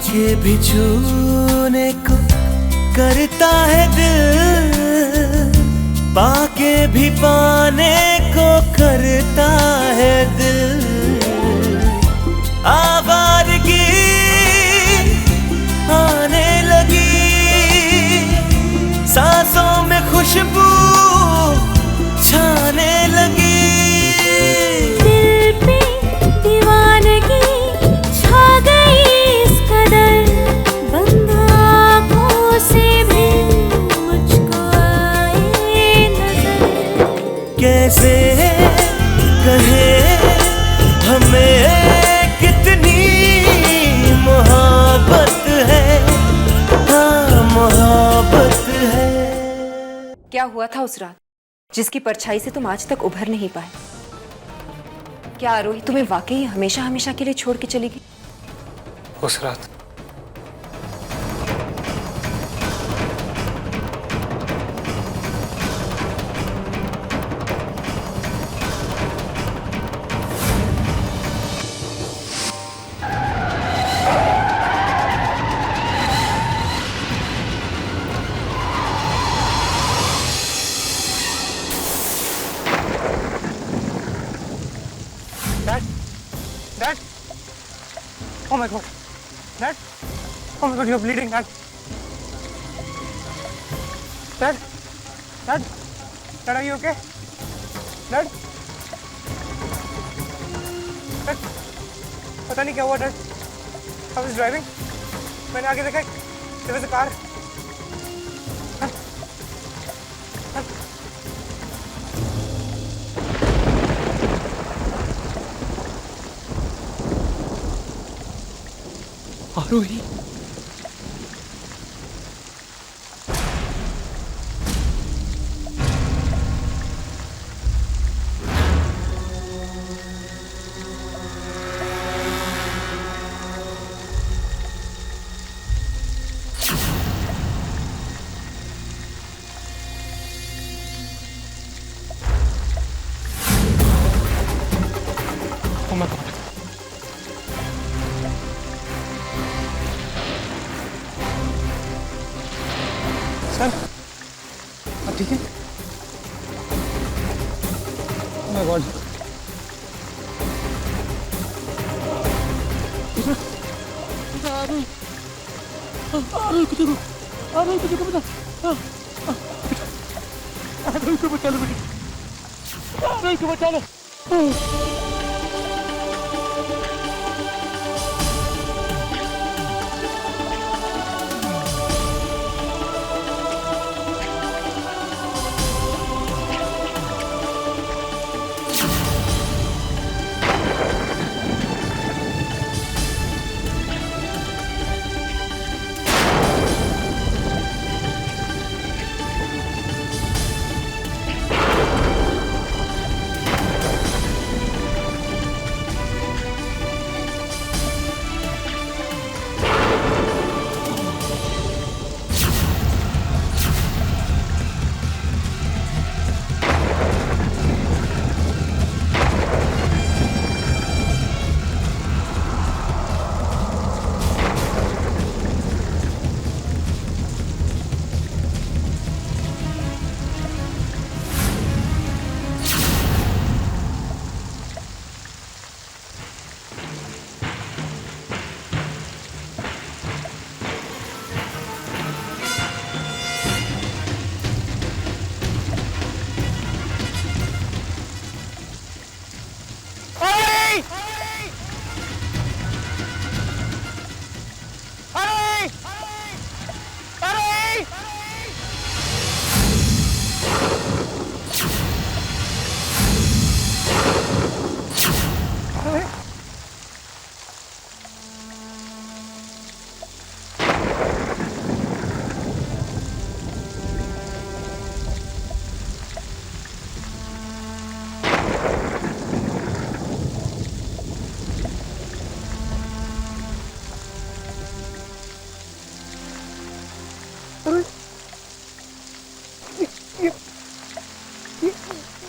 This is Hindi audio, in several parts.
के भी छूने को करता है दिल, पाके भी पाने को करता है दिल। आवारगी आने लगी, सांसों में खुशबू छाने लगी। दिल पे दीवानगी छा गई इस कदर, बंद आँखों से भी मुझको आए नजर। कैसे कहे हमें कितनी मोहब्बत है, हाँ मोहब्बत है। क्या हुआ था उस रात जिसकी परछाई से तुम आज तक उभर नहीं पाए? क्या आरोही तुम्हें वाकई हमेशा हमेशा के लिए छोड़ के चली गई? उस रात Dad! Oh my God! Dad! Oh my God, you're bleeding, Dad! Dad! Dad! Dad, are you okay? Dad! Dad! पता नहीं क्या हुआ, Dad. I was driving. मैंने आगे देखा, there was a car. Dad! Dad! Aarohi Oh my God. Sir, आप ठीक हैं? Oh my God. बचा लो।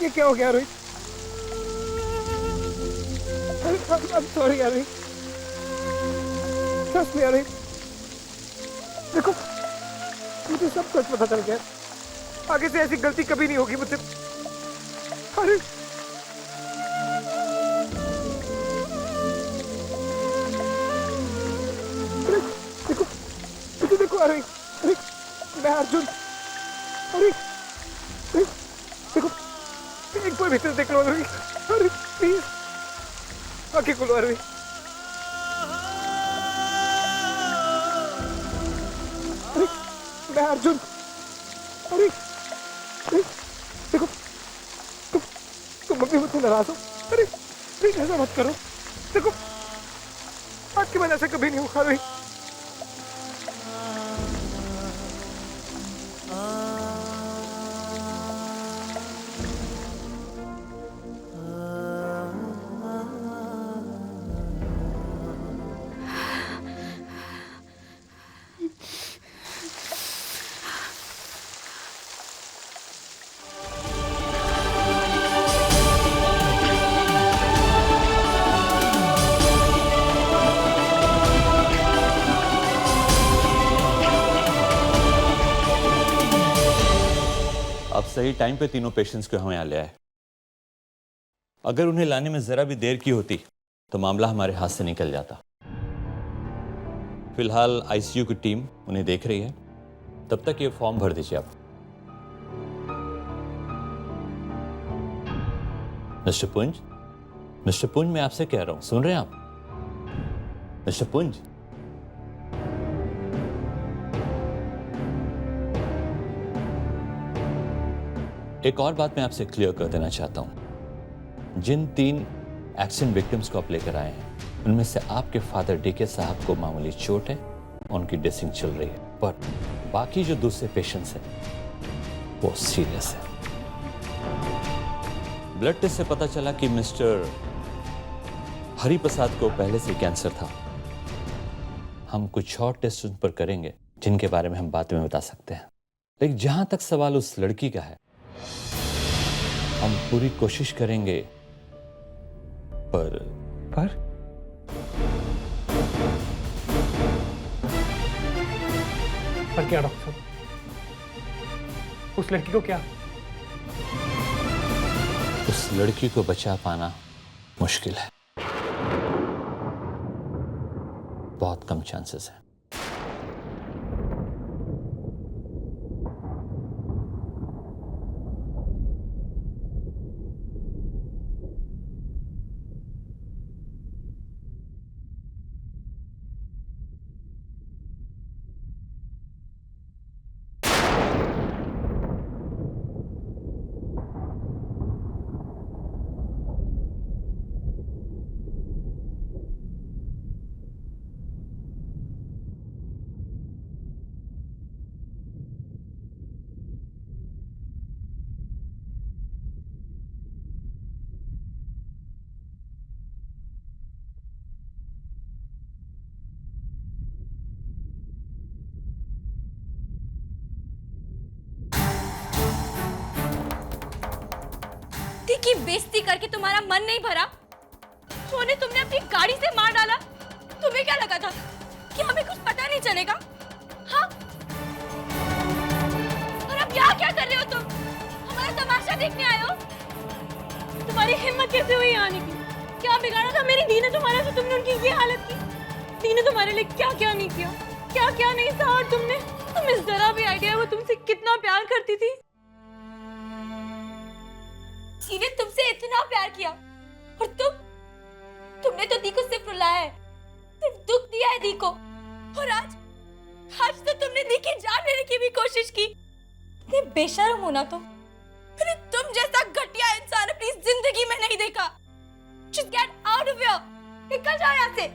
ये क्या हो गया Rohit? I'm sorry, Rohit. Trust me, Rohit. देखो मुझे सब सच पता चल गया। आगे से ऐसी गलती कभी नहीं होगी मुझसे। अरे देखो देखो देखो, अरे अरे मैं अर्जुन। अरे अरे, देखो एक बार भीतर देख लो अरवी। अरे प्लीज आंखें खोलो अरवी। अरे मैं अर्जुन। अरे अरे, देखो तुम मम्मी मुझसे नाराज हो। अरे प्लीज ऐसा मत करो। देखो आज के बाद ऐसा कभी नहीं होगा अरवी। अब सही टाइम पे तीनों पेशेंट्स को हमें यहाँ ले आए। अगर उन्हें लाने में जरा भी देर की होती तो मामला हमारे हाथ से निकल जाता। फिलहाल आईसीयू की टीम उन्हें देख रही है, तब तक ये फॉर्म भर दीजिए आप। मिस्टर पुंज मैं आपसे कह रहा हूं, सुन रहे हैं आप? मिस्टर पुंज, एक और बात मैं आपसे क्लियर कर देना चाहता हूं। जिन 3 एक्सीडेंट विक्टिम्स को आप लेकर आए हैं, उनमें से आपके फादर डीके साहब को मामूली चोट है, उनकी ड्रेसिंग चल रही है, पर बाकी जो दूसरे पेशेंट्स हैं वो सीरियस है। ब्लड टेस्ट से पता चला कि मिस्टर हरिप्रसाद को पहले से कैंसर था। हम कुछ और टेस्ट उन पर करेंगे जिनके बारे में हम बाद में बता सकते हैं, लेकिन जहां तक सवाल उस लड़की का है, हम पूरी कोशिश करेंगे। पर क्या डॉक्टर? उस लड़की को क्या? उस लड़की को बचा पाना मुश्किल है, बहुत कम चांसेस है। की बेइज्जती करके तुम्हारा मन नहीं भरा? सोने तुमने अपनी गाड़ी से मार डाला। तुम्हें क्या लगा था कि हमें कुछ पता नहीं चलेगा? हाँ? और अब यहाँ क्या कर रहे हो तुम? हमारा तमाशा देखने आए हो? तुम्हारी हिम्मत कैसे हुई आने की? क्या बिगाड़ा था मेरी दी ने तुम्हारा जो तुमने उनकी ये हालत की? दी ने तुम्हारे लिए क्या क्या नहीं किया, क्या क्या नहीं सहा, और तुम्हें जरा भी आइडिया वो तुमसे कितना प्यार करती थी? दी ने तुमसे इतना प्यार किया और तुमने तो दी को सिर्फ रुलाया है, सिर्फ दुख दिया है दी को। और आज तो तुमने दी की जान लेने की भी कोशिश की। इतने बेशर्म हो ना तुम। मैंने तुम जैसा घटिया इंसान अपनी जिंदगी में नहीं देखा। Just get out of here. निकल जाओ यहाँ से।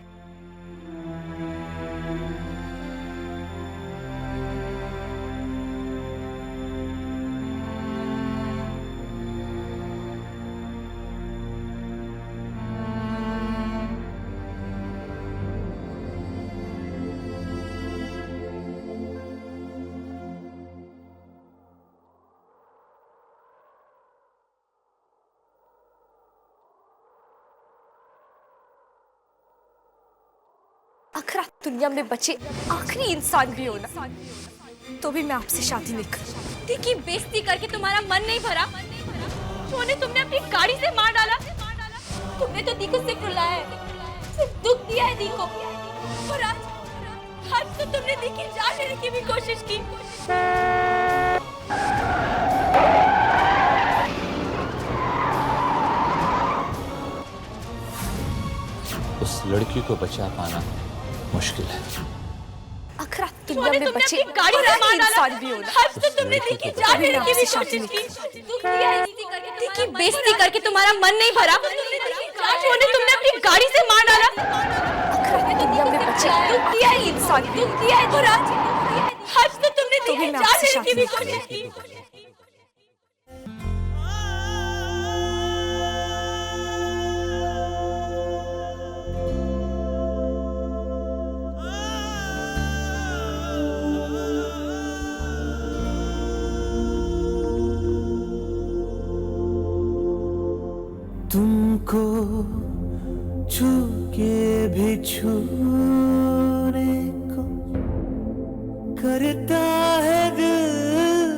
अखरा दुनिया में बचे आखिरी इंसान भी हो ना, तो भी मैं आपसे शादी नहीं करूँ। दी की बेइज्जती करके तुम्हारा मन नहीं भरा? सोने तुमने अपनी गाड़ी से मार डाला। तुमने तो दी को सिर्फ रुलाया है, सिर्फ दुख दिया है दी को। और आज तो तुमने दी की जान लेने की भी कोशिश की। उस लड़की को बचा पाना मुश्किल है। अखरा दुनिया में बचे गाड़ी से मार इंसान भी हो ना, आज तो तुमने दी की जान लेने की भी कोशिश की। दुख दिया है दी की बेइज्जती करके तुम्हारा मन नहीं भरा? सोने तुमने अपनी गाड़ी से मार डाला। अखरा दुनिया में बचे दुख दिया है इंसान, दुख दिया है। और आज तो तुमने दी की जान लेने की भी कोशिश की। तुमको छू के भी छूने को करता है दिल,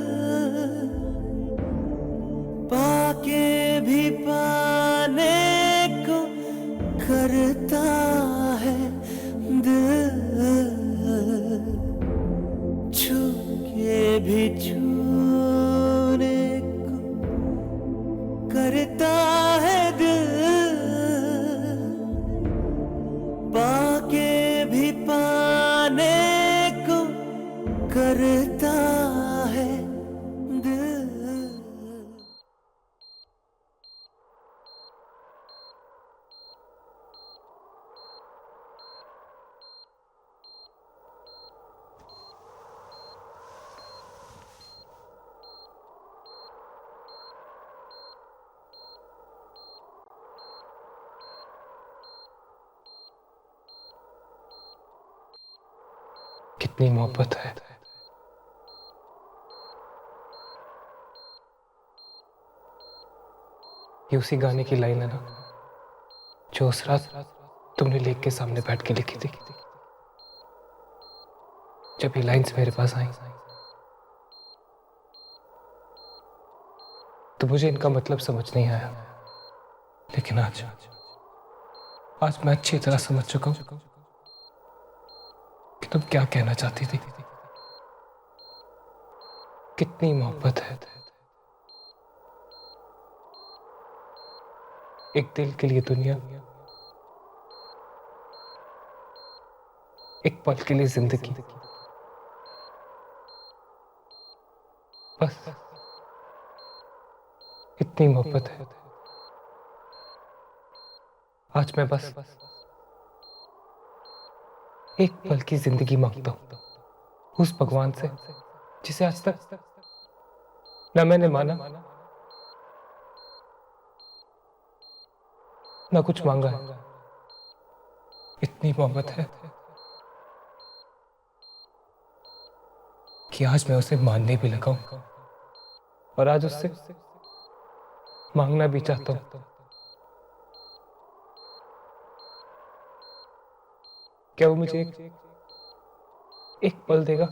पाके भी पाने को करता है दिल, छू के भी छूने को करता है दिल, पाके भी पाने को करता है दिल। कितनी मोहब्बत है। ये उसी गाने की लाइन है ना जो उस रात तुमने लेक के सामने बैठ के लिखी थी। जब ये लाइन्स मेरे पास आई तो मुझे इनका मतलब समझ नहीं आया, लेकिन आज मैं अच्छी तरह समझ चुका हूं कि तुम क्या कहना चाहती थी। कितनी मोहब्बत है। एक दिल के लिए दुनिया, एक पल के लिए जिंदगी, बस इतनी मोहब्बत है। आज मैं बस एक पल की जिंदगी मांगता हूं उस भगवान से जिसे आज तक न मैंने माना न कुछ मांगा है। इतनी मोहब्बत है कि आज मैं उसे मानने भी लगा हूं और आज उससे मांगना भी चाहता हूं। क्या वो मुझे एक पल देगा?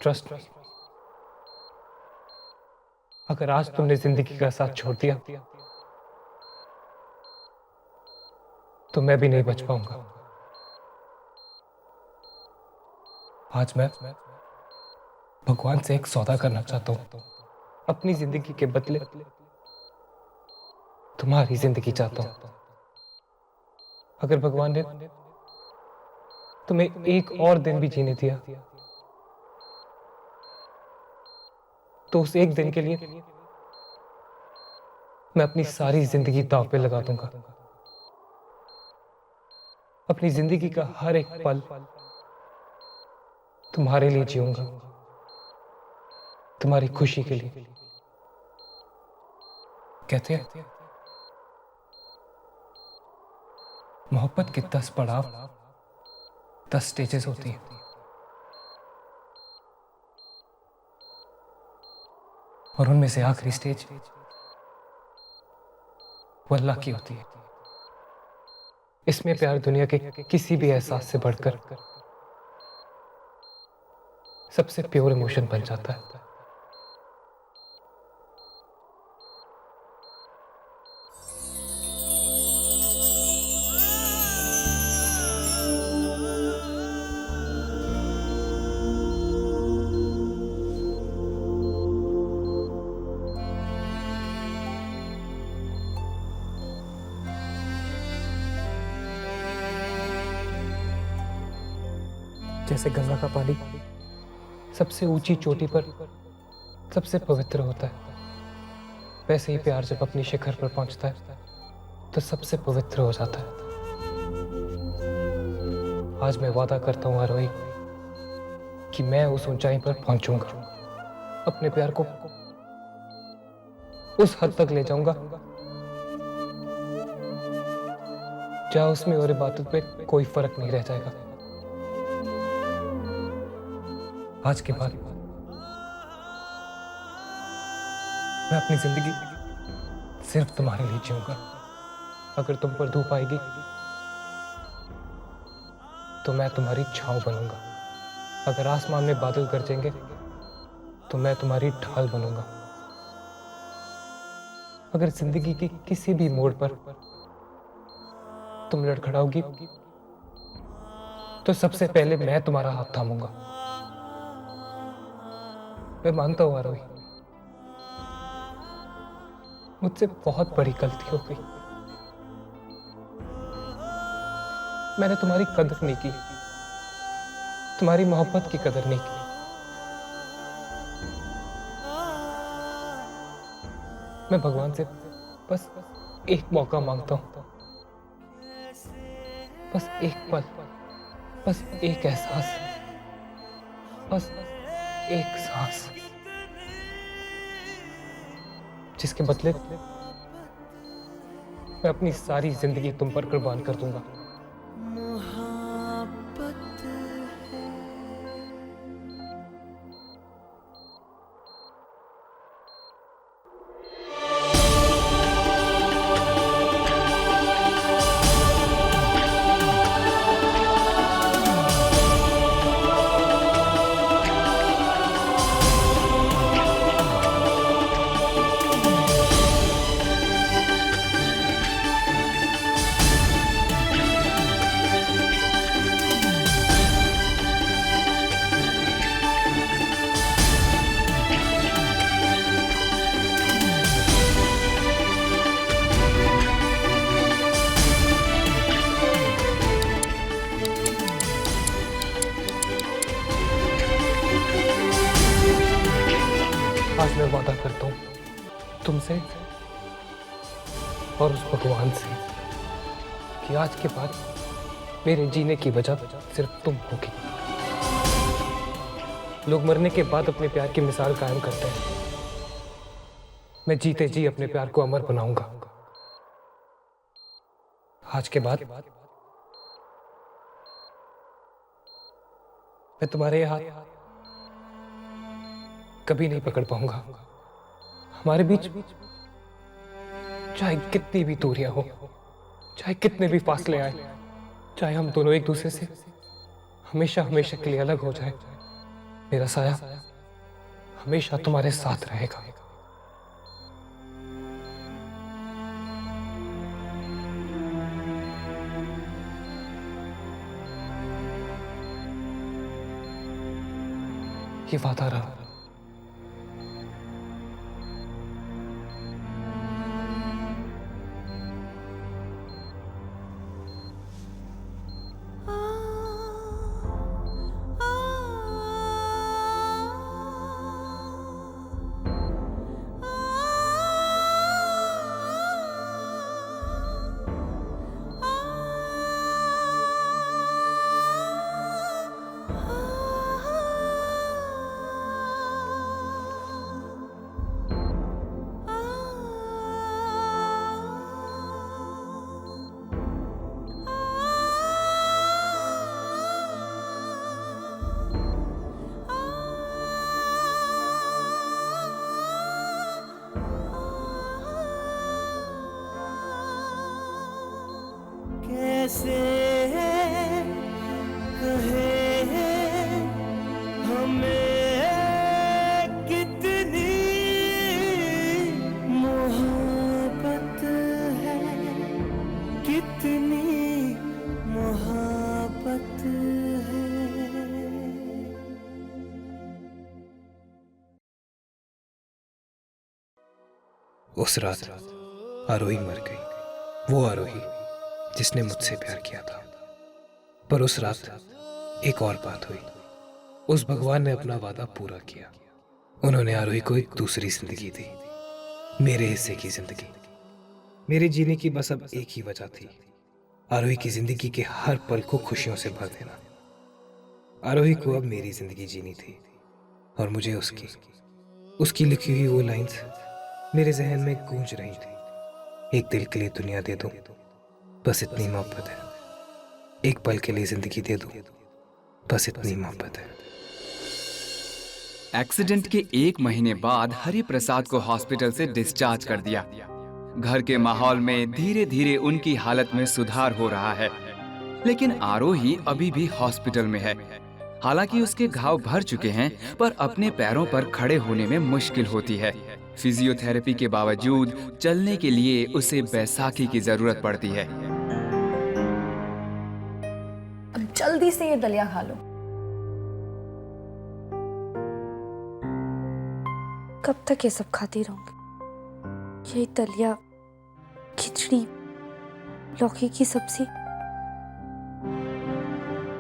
ट्रस्ट मी, अगर आज तुमने जिंदगी का साथ छोड़ दिया तो मैं भी नहीं बच पाऊंगा। आज मैं भगवान से एक सौदा करना चाहता हूं। अपनी जिंदगी के बदले तुम्हारी जिंदगी चाहता हूं। अगर भगवान ने तुम्हें एक और दिन भी जीने दिया तो उस एक दिन के लिए मैं अपनी सारी जिंदगी दांव पे लगा दूंगा। अपनी जिंदगी का हर एक पल तुम्हारे लिए जीऊंगा, तुम्हारी खुशी के लिए। कहते हैं मोहब्बत के 10 पड़ाव, 10 स्टेजेस होती हैं। और उनमें से आखिरी स्टेज वो अल्लाह की होती है। इसमें प्यार दुनिया के किसी भी एहसास से बढ़कर सबसे प्योर इमोशन बन जाता है। जैसे गंगा का पानी सबसे ऊंची चोटी पर सबसे पवित्र होता है, वैसे ही प्यार जब अपनी शिखर पर पहुंचता है तो सबसे पवित्र हो जाता है। आज मैं वादा करता हूं आरोही कि मैं उस ऊंचाई पर पहुंचूंगा, अपने प्यार को उस हद तक ले जाऊंगा जहां उसमें और इबादत पे कोई फर्क नहीं रह जाएगा। आज के बाद मैं अपनी जिंदगी सिर्फ तुम्हारे लिए जीऊंगा। अगर तुम पर धूप आएगी तो मैं तुम्हारी छांव बनूंगा, अगर आसमान में बादल गरजेंगे तो मैं तुम्हारी ढाल बनूंगा, अगर जिंदगी की किसी भी मोड़ पर तुम लड़खड़ाओगी तो सबसे पहले मैं तुम्हारा हाथ थामूंगा। मैं मानता हूं आरोही, मुझसे बहुत बड़ी गलती हो गई। मैंने तुम्हारी कदर नहीं की, तुम्हारी मोहब्बत की कदर नहीं की। मैं भगवान से बस एक मौका मांगता हूं, बस एक पल, बस एक एहसास, बस एक सांस, जिसके बदले मैं अपनी सारी जिंदगी तुम पर कुर्बान कर दूंगा। मोहब्बत है। आज मैं वादा करता हूं तुमसे और उस भगवान से कि आज के बाद मेरे जीने की वजह सिर्फ तुम होगी। लोग मरने के बाद अपने प्यार की मिसाल कायम करते हैं, मैं जीते जी अपने प्यार को अमर बनाऊंगा। आज के बाद मैं तुम्हारे हाथ कभी नहीं पकड़ पाऊंगा। हमारे बीच चाहे कितनी भी दूरियां हो, चाहे कितने भी फासले आए, चाहे हम दोनों एक दूसरे से हमेशा हमेशा के लिए अलग हो जाए, मेरा साया हमेशा तुम्हारे साथ रहेगा। ये वादा रहा। उस रात आरोही मर गई, वो आरोही जिसने मुझसे प्यार किया था। पर उस रात एक और बात हुई। उस भगवान ने अपना वादा पूरा किया। उन्होंने आरोही को एक दूसरी जिंदगी दी, मेरे हिस्से की जिंदगी। मेरे जीने की बस अब एक ही वजह थी, आरोही की जिंदगी के हर पल को खुशियों से भर देना। आरोही को अब मेरी जिंदगी जीनी थी और मुझे उसकी लिखी हुई वो लाइंस मेरे जहन में गूंज रही थी। एक दिल के लिए दुनिया दे दूं, बस इतनी मोहब्बत है। एक पल के लिए जिंदगी दे दूं, बस इतनी मोहब्बत है। एक्सीडेंट के 1 महीने बाद हरि प्रसाद को हॉस्पिटल से डिस्चार्ज कर दिया। घर के माहौल में धीरे धीरे उनकी हालत में सुधार हो रहा है, लेकिन आरोही अभी भी हॉस्पिटल में है। हालांकि उसके घाव भर चुके हैं, पर अपने पैरों पर खड़े होने में मुश्किल होती है। फिजियोथेरेपी के बावजूद चलने के लिए उसे बैसाखी की जरूरत पड़ती है। अब जल्दी से ये दलिया खा लो। कब तक ये सब खाती रहूंगी? यही दलिया, खिचड़ी, लौकी की सब्जी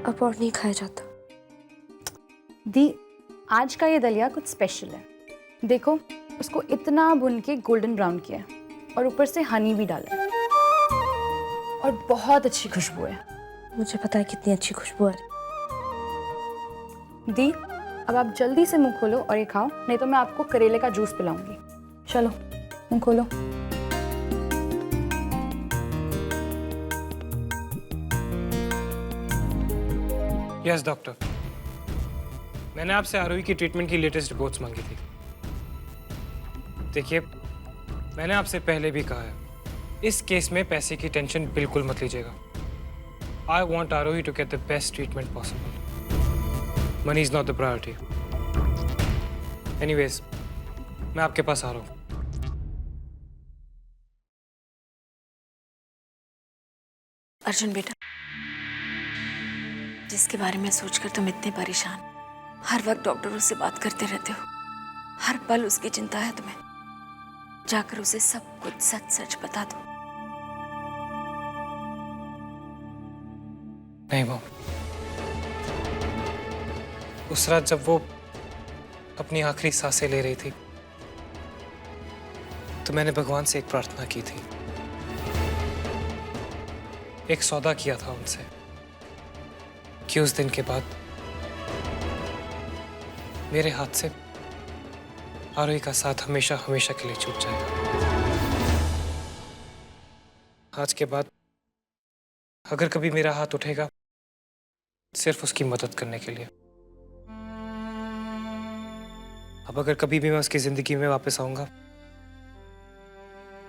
अब और नहीं खाया जाता। दी, आज का ये दलिया कुछ स्पेशल है। देखो, उसको इतना भुन के गोल्डन ब्राउन किया है और ऊपर से हनी भी डाला है और बहुत अच्छी खुशबू है। मुझे पता है कितनी अच्छी खुशबू आ रही। दी, अब आप जल्दी से मुंह खोलो और ये खाओ, नहीं तो मैं आपको करेले का जूस पिलाऊंगी। चलो मुंह खोलो। यस डॉक्टर, मैंने आपसे आरोही की ट्रीटमेंट की लेटेस्ट रिपोर्ट्स मांगी थी। देखिए, मैंने आपसे पहले भी कहा है, इस केस में पैसे की टेंशन बिल्कुल मत लीजिएगा। I want Aarohi to get the best treatment possible. Money is not the priority. Anyways, मैं आपके पास आ रहा हूँ। अर्जुन बेटा, जिसके बारे में सोचकर तुम इतने परेशान, हर वक्त डॉक्टरों से बात करते रहते हो, हर पल उसकी चिंता है तुम्हें, जाकर उसे सब कुछ सच सच बता दो। नहीं मॉम, उस रात जब वो अपनी आखिरी सांसें ले रही थी, तो मैंने भगवान से एक प्रार्थना की थी। एक सौदा किया था उनसे कि उस दिन के बाद मेरे हाथ से आरोही का साथ हमेशा हमेशा के लिए छूट जाएगा। आज के बाद अगर कभी मेरा हाथ उठेगा, सिर्फ उसकी मदद करने के लिए। अब अगर कभी भी मैं उसकी जिंदगी में वापस आऊंगा,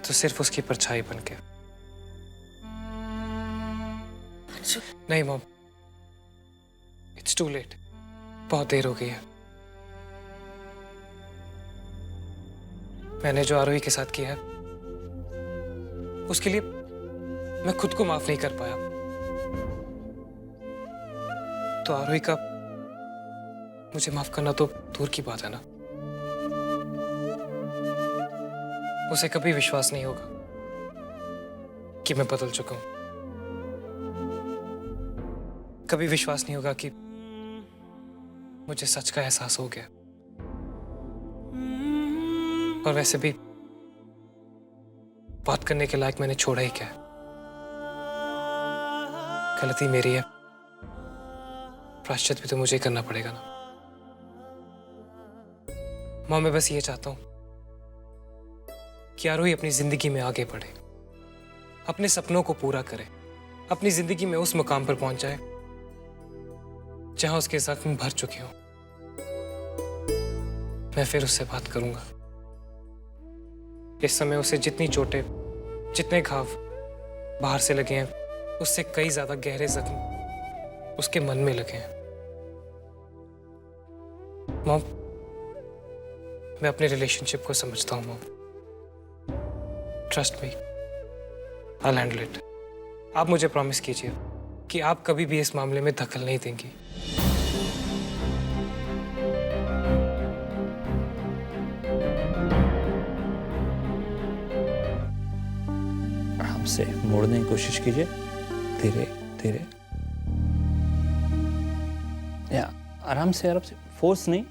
तो सिर्फ उसकी परछाई बनके। नहीं मॉम, इट्स टू लेट। बहुत देर हो गई है। मैंने जो आरोही के साथ किया है, उसके लिए मैं खुद को माफ नहीं कर पाया। तो आरोही का मुझे माफ करना तो दूर की बात है ना। उसे कभी विश्वास नहीं होगा कि मैं बदल चुका हूं। कभी विश्वास नहीं होगा कि मुझे सच का एहसास हो गया। और वैसे भी बात करने के लायक मैंने छोड़ा ही क्या है? गलती मेरी है, प्रायश्चित भी तो मुझे करना पड़ेगा ना। मां, मैं बस ये चाहता हूं कि आरोही अपनी जिंदगी में आगे बढ़े, अपने सपनों को पूरा करे, अपनी जिंदगी में उस मुकाम पर पहुंच जाए जहां उसके जख्म भर चुके हों। मैं फिर उससे बात करूंगा। इस समय उसे जितनी चोटें, जितने घाव बाहर से लगे हैं, उससे कई ज्यादा गहरे जख्म उसके मन में लगे हैं। मॉम, मैं अपने रिलेशनशिप को समझता हूं mom. Trust me, I will handle it. आप मुझे प्रॉमिस कीजिए कि आप कभी भी इस मामले में दखल नहीं देंगी। से मोड़ने की कोशिश कीजिए, धीरे धीरे, या आराम से, फोर्स नहीं।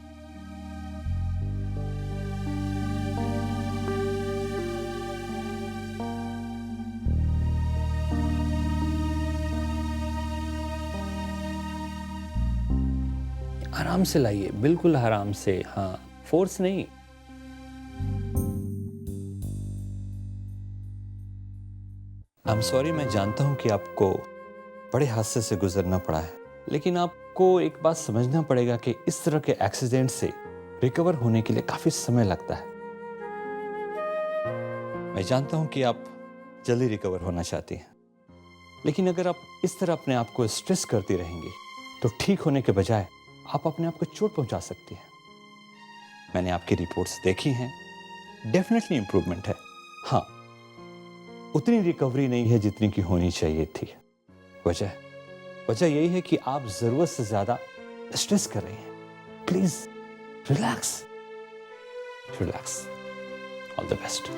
आराम से लाइए, बिल्कुल आराम से, हाँ, फोर्स नहीं। आई एम सॉरी, मैं जानता हूं कि आपको बड़े हादसे से गुजरना पड़ा है, लेकिन आपको एक बात समझना पड़ेगा कि इस तरह के एक्सीडेंट से रिकवर होने के लिए काफी समय लगता है। मैं जानता हूं कि आप जल्दी रिकवर होना चाहती हैं, लेकिन अगर आप इस तरह अपने आप को स्ट्रेस करती रहेंगी तो ठीक होने के बजाय आप अपने आप को चोट पहुंचा सकती हैं। मैंने आपकी रिपोर्ट्स देखी हैं, डेफिनेटली इंप्रूवमेंट है। हाँ, उतनी रिकवरी नहीं है जितनी की होनी चाहिए थी। वजह यही है कि आप जरूरत से ज्यादा स्ट्रेस कर रही हैं। Please relax, all the best.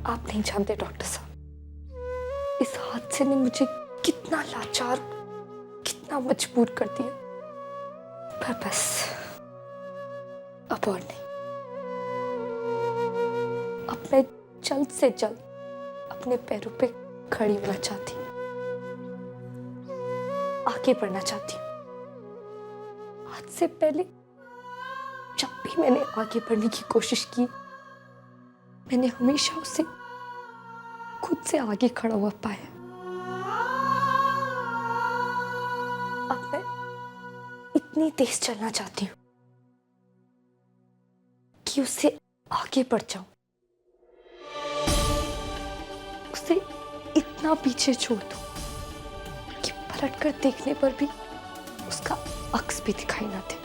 आप नहीं जानते डॉक्टर साहब, इस हादसे ने मुझे कितना लाचार, कितना मजबूर कर दिया। पर बस अब और नहीं। अब मैं जल्द से जल्द अपने पैरों पे खड़ी होना चाहती हूँ, आगे बढ़ना चाहती हूँ। आज से पहले जब भी मैंने आगे बढ़ने की कोशिश की, मैंने हमेशा उसे खुद से आगे खड़ा हुआ पाया। अब मैं इतनी तेज चलना चाहती हूँ कि उससे आगे बढ़ जाऊं, उसे इतना पीछे छोड़ दूं कि पलट कर देखने पर भी उसका अक्स भी दिखाई ना दे।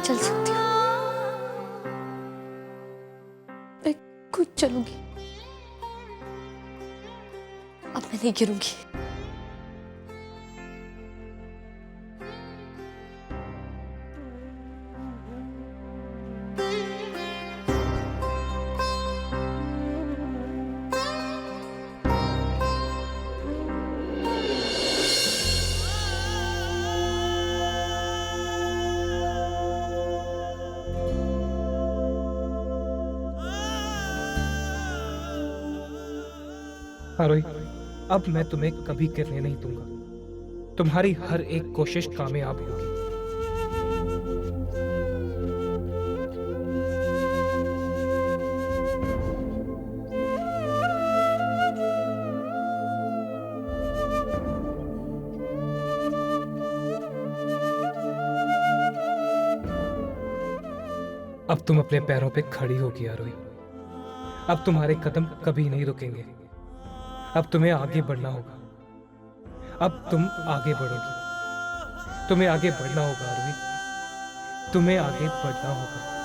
चल सकती हूँ, मैं खुद चलूंगी। अब मैं नहीं गिरूंगी। आरोही, अब मैं तुम्हें कभी गिरने नहीं दूंगा। तुम्हारी हर एक कोशिश कामयाब होगी। अब तुम अपने पैरों पे खड़ी होगी आरोही। अब तुम्हारे कदम कभी नहीं रुकेंगे। अब तुम्हें आगे बढ़ना होगा। अब तुम आगे बढ़ोगी। तुम्हें आगे बढ़ना होगा आरोही। तुम्हें आगे बढ़ना होगा।